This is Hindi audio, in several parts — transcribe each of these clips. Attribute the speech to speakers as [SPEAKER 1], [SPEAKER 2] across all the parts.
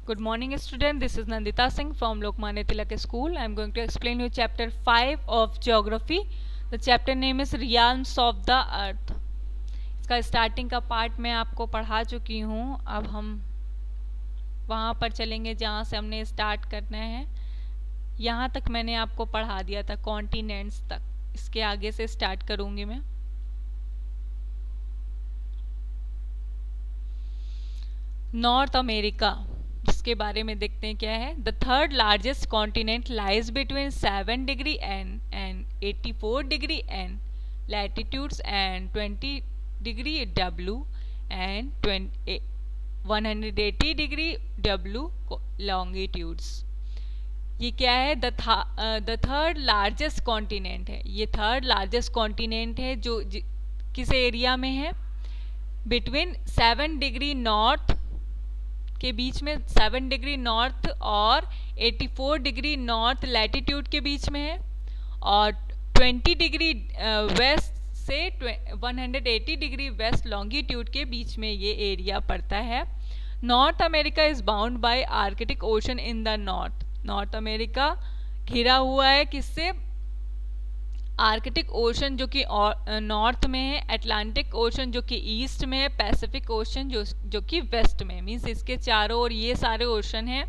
[SPEAKER 1] Good morning, student. This is Nandita Singh from Lokmanya Tilak School. I am going to explain you chapter 5 of geography. The chapter name is Realms of the Earth. इसका स्टार्टिंग का पार्ट मैं आपको पढ़ा चुकी हूँ. अब हम वहाँ पर चलेंगे जहाँ से हमने स्टार्ट करना है. यहाँ तक मैंने आपको पढ़ा दिया था, कॉन्टिनेंट्स तक. इसके आगे से स्टार्ट करूँगी मैं. नॉर्थ अमेरिका, जिसके बारे में देखते हैं क्या है. The third largest continent lies between 7 degree and 84 degree and latitudes and 20 degree W and 180 degree W longitudes. ये क्या है? द थर्ड लार्जेस्ट कॉन्टिनेंट है. ये थर्ड लार्जेस्ट कॉन्टिनेंट है जो किस एरिया में है? बिटवीन 7 डिग्री नॉर्थ के बीच में, 7 डिग्री नॉर्थ और 84 डिग्री नॉर्थ लैटिट्यूड के बीच में है, और 20 डिग्री वेस्ट से 180 डिग्री वेस्ट लॉन्गिट्यूड के बीच में ये एरिया पड़ता है. North America is bound by Arctic ocean in the north. North America घिरा हुआ है किससे? आर्कटिक ओशन जो कि नॉर्थ में है, अटलांटिक ओशन जो कि ईस्ट में है, पैसिफिक ओशन जो कि वेस्ट में, मीन्स इसके चारों ओर ये सारे ओशन हैं.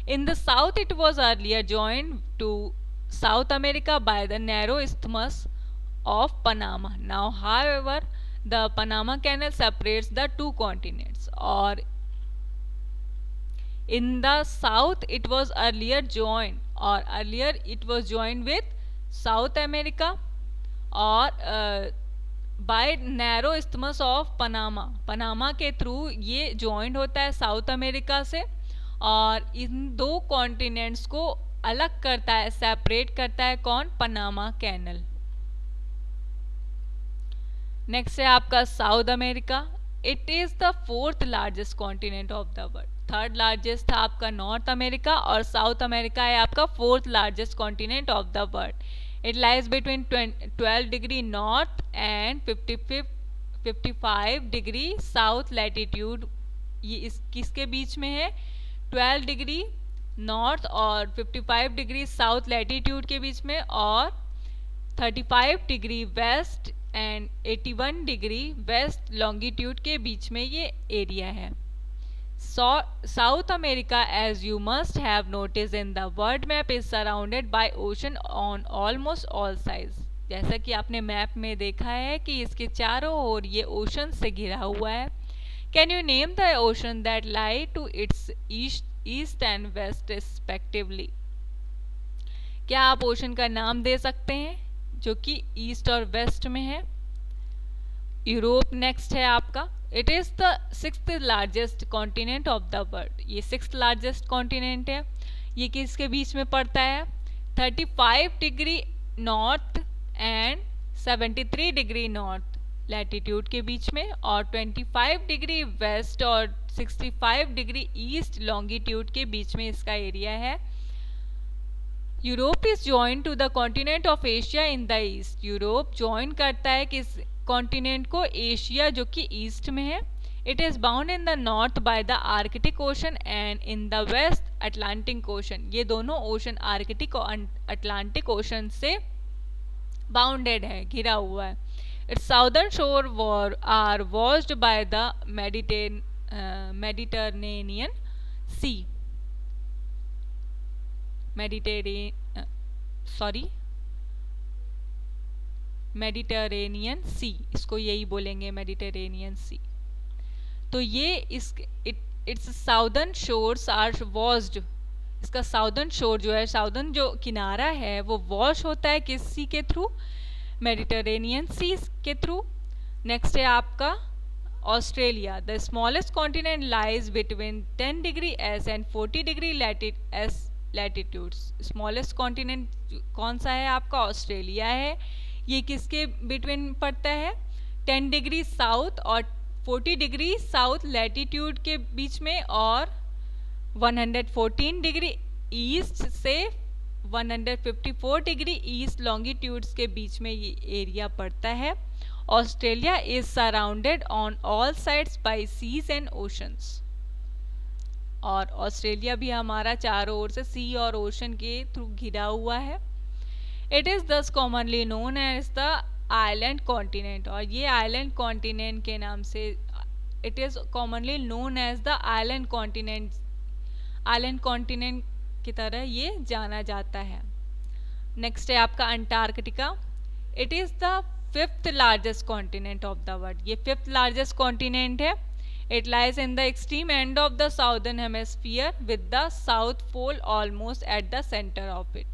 [SPEAKER 1] In the south it was earlier joined to South America by the narrow isthmus of Panama. Now however the Panama canal separates the two continents. और in the south it was earlier joined, और earlier it was joined with South America और by narrow isthmus of Panama. Panama के थ्रू ये जॉइंट होता है साउथ अमेरिका से, और इन दो कॉन्टिनेंट्स को अलग करता है, सेपरेट करता है कौन? Panama canal. नेक्स्ट है आपका south America. It is the fourth largest continent of the world. Third largest था आपका नॉर्थ अमेरिका, और साउथ अमेरिका है आपका fourth largest continent of the world. It lies between 12 degree north and 55 degree south latitude. ये इस किसके बीच में है? 12 डिग्री नॉर्थ और 55 डिग्री साउथ लैटिट्यूड के बीच में, और 35 degree west and 81 degree west longitude के बीच में ये एरिया है. South America, as you must have noticed in the world map, is surrounded by ocean on almost all sides. जैसा कि आपने मैप में देखा है कि इसके चारों ओर ये ओशन से घिरा हुआ है. Can you name the ocean that lie to its east and west respectively? क्या आप ओशन का नाम दे सकते हैं जो कि ईस्ट और वेस्ट में है? यूरोप नेक्स्ट है आपका. It is the 6th largest continent of the world. ये 6th लार्जेस्ट कॉन्टिनेंट है. ये किसके बीच में पड़ता है? 35 degree north and 73 degree north latitude के बीच में, और 25 डिग्री वेस्ट और 65 डिग्री ईस्ट लॉन्गिट्यूड के बीच में इसका एरिया है. Europe is join to the continent of Asia in the east. Europe join करता है किस कॉन्टिनेंट को? एशिया जो कि ईस्ट में है. It is bound in the north by the Arctic Ocean and in the west Atlantic Ocean. ये दोनों ओशन आर्कटिक और अटलांटिक ओशन से बाउंडेड है, घिरा हुआ है. Its southern shore are watched by the Mediterranean Sea. Mediterranean Sea, इसको यही बोलेंगे, मेडिटरेनियन सी. तो ये its southern shores are washed. इसका साउदर्न शोर जो है, साउदर्न जो किनारा है, वो वॉश होता है किस सी के थ्रू? मेडिटरेनियन सी के थ्रू. नेक्स्ट है आपका Australia. The smallest continent lies between 10 degree S and 40 degree latitudes. Smallest continent कौन सा है आपका? ऑस्ट्रेलिया है. ये किसके बिटवीन पड़ता है? 10 डिग्री साउथ और 40 डिग्री साउथ लैटिट्यूड के बीच में, और 114 डिग्री ईस्ट से 154 डिग्री ईस्ट लॉन्गिट्यूड्स के बीच में ये एरिया पड़ता है. Australia is surrounded on all sides by seas and oceans. और ऑस्ट्रेलिया भी हमारा चारों ओर से सी और ओशन के थ्रू घिरा हुआ है। It is thus commonly known as the island continent, और ये आइलैंड कॉन्टिनेंट के नाम से it is commonly known as the island continent, island continent की तरह ये जाना जाता है। नेक्स्ट है आपका Antarctica. It is the fifth largest continent of the world, ये फिफ्थ लार्जेस्ट कॉन्टिनेंट है। It lies in the extreme end of the southern hemisphere with the south pole almost at the centre of it.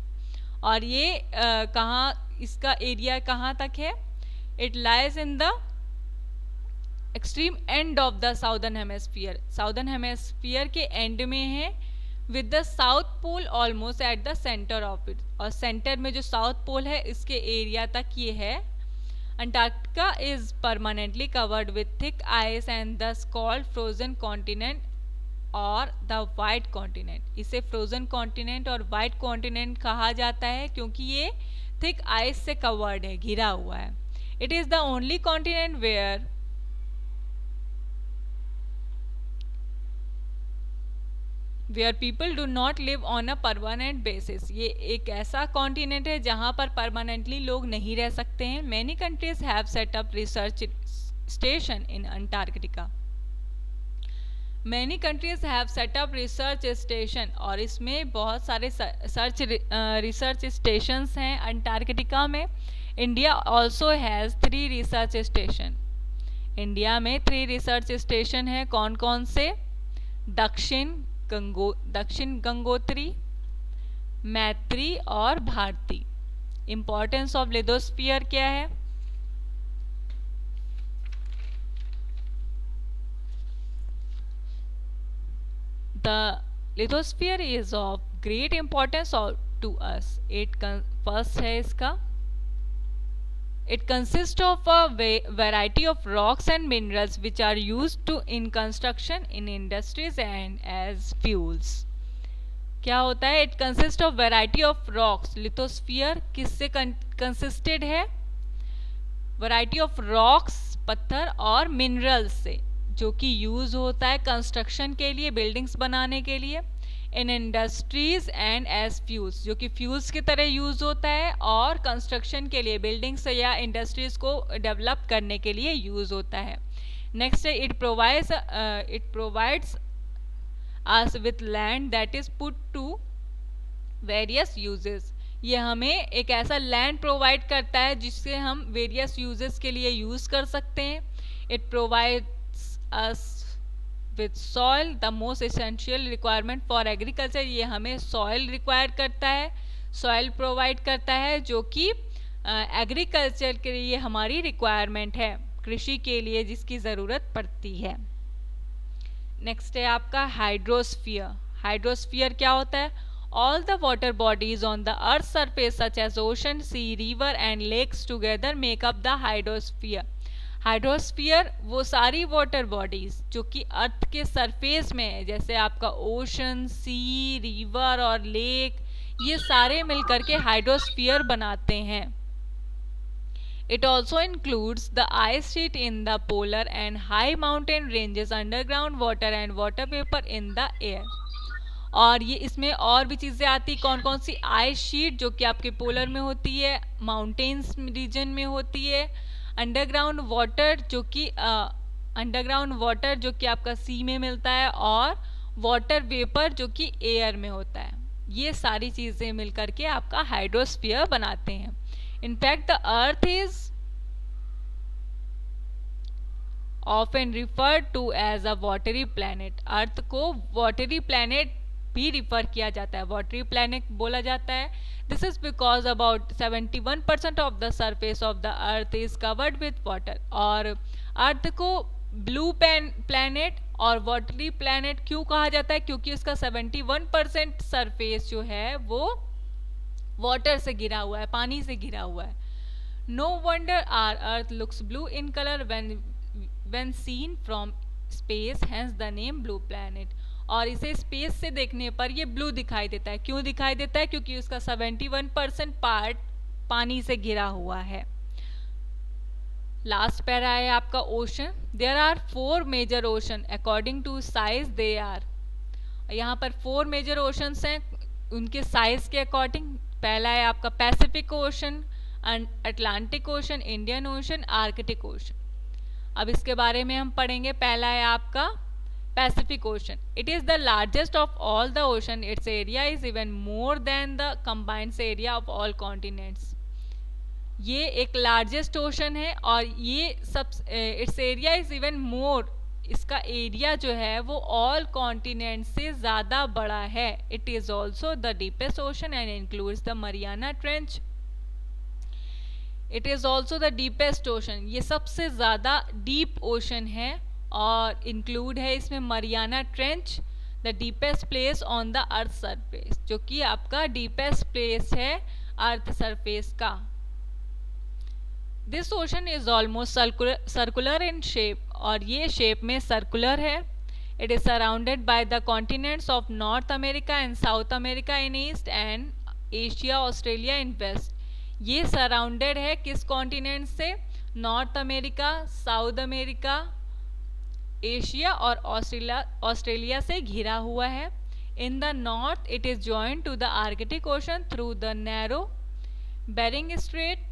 [SPEAKER 1] और ये कहाँ, इसका एरिया कहाँ तक है? It lies in the extreme end of the southern hemisphere, southern hemisphere के एंड में है, with the south pole almost at the centre of it, और सेंटर में जो साउथ पोल है इसके एरिया तक ये है। Antarctica is permanently covered with thick ice and दस कॉल्ड फ्रोजन कॉन्टिनेंट और द वाइट कॉन्टिनेंट। इसे फ्रोजन कॉन्टिनेंट और वाइट कॉन्टिनेंट कहा जाता है क्योंकि ये थिक आइस से कवर्ड है, घिरा हुआ है। It is the only continent where people do not live on a permanent basis. ये एक ऐसा कॉन्टिनेंट है जहाँ पर परमानेंटली लोग नहीं रह सकते हैं। Many countries have set up research station in Antarctica. Many countries have set up research station, और इसमें बहुत सारे रिसर्च स्टेशंस हैं अंटार्कटिका में। India also has 3 research station. India में 3 रिसर्च स्टेशन हैं। कौन कौन से? दक्षिण गंगोत्री, मैत्री और भारती। इंपॉर्टेंस ऑफ लिथोस्फीयर क्या है? The lithosphere is of great importance to us. First है इसका, it consists of a variety of rocks and minerals which are used in construction, in industries and as fuels. क्या होता है? It consists of variety of rocks. lithosphere किससे consisted है? variety of rocks, पत्थर, और minerals से, जो कि यूज़ होता है कंस्ट्रक्शन के लिए, बिल्डिंग्स बनाने के लिए। इन इंडस्ट्रीज एंड एज फ्यूल्स, जो कि फ्यूल्स की तरह यूज़ होता है, और कंस्ट्रक्शन के लिए, बिल्डिंग्स या इंडस्ट्रीज को डेवलप करने के लिए यूज़ होता है। नेक्स्ट है it provides us with land that is put to various uses. ये हमें एक ऐसा लैंड प्रोवाइड करता है जिससे हम वेरियस यूजेस के लिए यूज़ कर सकते हैं। It provides us with soil, the most essential requirement for agriculture। ये हमें soil require करता है, soil provide करता है, जो कि एग्रीकल्चर के लिए हमारी रिक्वायरमेंट है, कृषि के लिए जिसकी ज़रूरत पड़ती है। नेक्स्ट है आपका हाइड्रोस्फीयर। हाइड्रोस्फीयर क्या होता है? All the water bodies on the earth surface such as ocean, sea, river and lakes together make up the hydrosphere. Hydrosphere वो सारी वाटर बॉडीज जो कि अर्थ के सरफेस में है, जैसे आपका ओशन, सी, रिवर और लेक, ये सारे मिलकर के हाइड्रोस्फीयर बनाते हैं। It also includes the ice sheet in the polar and high mountain ranges, underground water and water vapour in the air. और ये इसमें और भी चीज़ें आती, कौन कौन सी? आइस शीट जो कि आपके पोलर में होती है, माउंटेन्स रीजन में होती है, अंडरग्राउंड वाटर जो कि आपका सी में मिलता है, और वाटर वेपर जो कि एयर में होता है। ये सारी चीज़ें मिलकर के आपका हाइड्रोस्फीयर बनाते हैं। In fact the earth is often referred to as a watery planet. Earth को वाटरी प्लैनेट भी रिफर किया जाता है, वाटरी प्लैनेट बोला जाता है। This is because about 71% of the surface of the earth is covered with water. और अर्थ को ब्लू प्लैनेट और वाटरी प्लैनेट क्यों कहा जाता है? क्योंकि उसका 71% सरफेस जो है वो वाटर से घिरा हुआ है, पानी से घिरा हुआ है। No wonder our earth looks blue in colour when seen from space, hence the name blue planet। और इसे स्पेस से देखने पर ये ब्लू दिखाई देता है। क्यों दिखाई देता है? क्योंकि उसका 71% पार्ट पानी से घिरा हुआ है। लास्ट पैरा है आपका ocean. There are 4 major ocean according to size they are. यहाँ पर 4 मेजर ओशंस हैं उनके साइज के अकॉर्डिंग। पहला है आपका Pacific ocean, Atlantic ocean, Indian ocean, Arctic ocean. अब इसके बारे में हम पढ़ेंगे। पहला है आपका Pacific ocean. It is the largest of all the ocean. It's area is even more than the combined area of all continents. ये एक लार्जेस्ट ओशन है और ये सब it's area is even more, इसका एरिया जो है वो ऑल कॉन्टिनेंट से ज़्यादा बड़ा है। It is also the deepest ocean and includes the Mariana trench. It is also the deepest ocean, ये सबसे ज़्यादा डीप ओशन है और इंक्लूड है इसमें Mariana trench, the deepest place on the earth surface, जो कि आपका डीपेस्ट प्लेस है अर्थ सरफेस का। This ocean is almost circular in shape, और ये शेप में सर्कुलर है। It is surrounded by the continents of North America and South America in east and Asia Australia in west. ये सराउंडेड है किस कॉन्टिनेंट से? North America, South America, Asia और ऑस्ट्रेलिया से घिरा हुआ है। In the north it is joined to the Arctic ocean through the narrow Bering strait,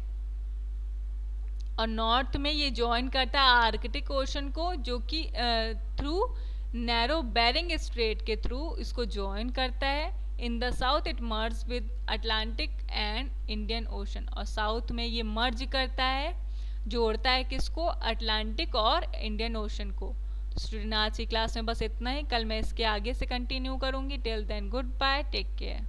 [SPEAKER 1] और नॉर्थ में ये ज्वाइन करता है आर्कटिक ओशन को, जो कि थ्रू नैरो बेरिंग स्ट्रेट के थ्रू इसको ज्वाइन करता है। In the south it merge with Atlantic and Indian ocean, और साउथ में ये मर्ज करता है, जोड़ता है किसको? अटलांटिक और इंडियन ओशन को। तो स्टूडेंट आज की क्लास में बस इतना ही, कल मैं इसके आगे से कंटिन्यू करूँगी। Till then goodbye, take care.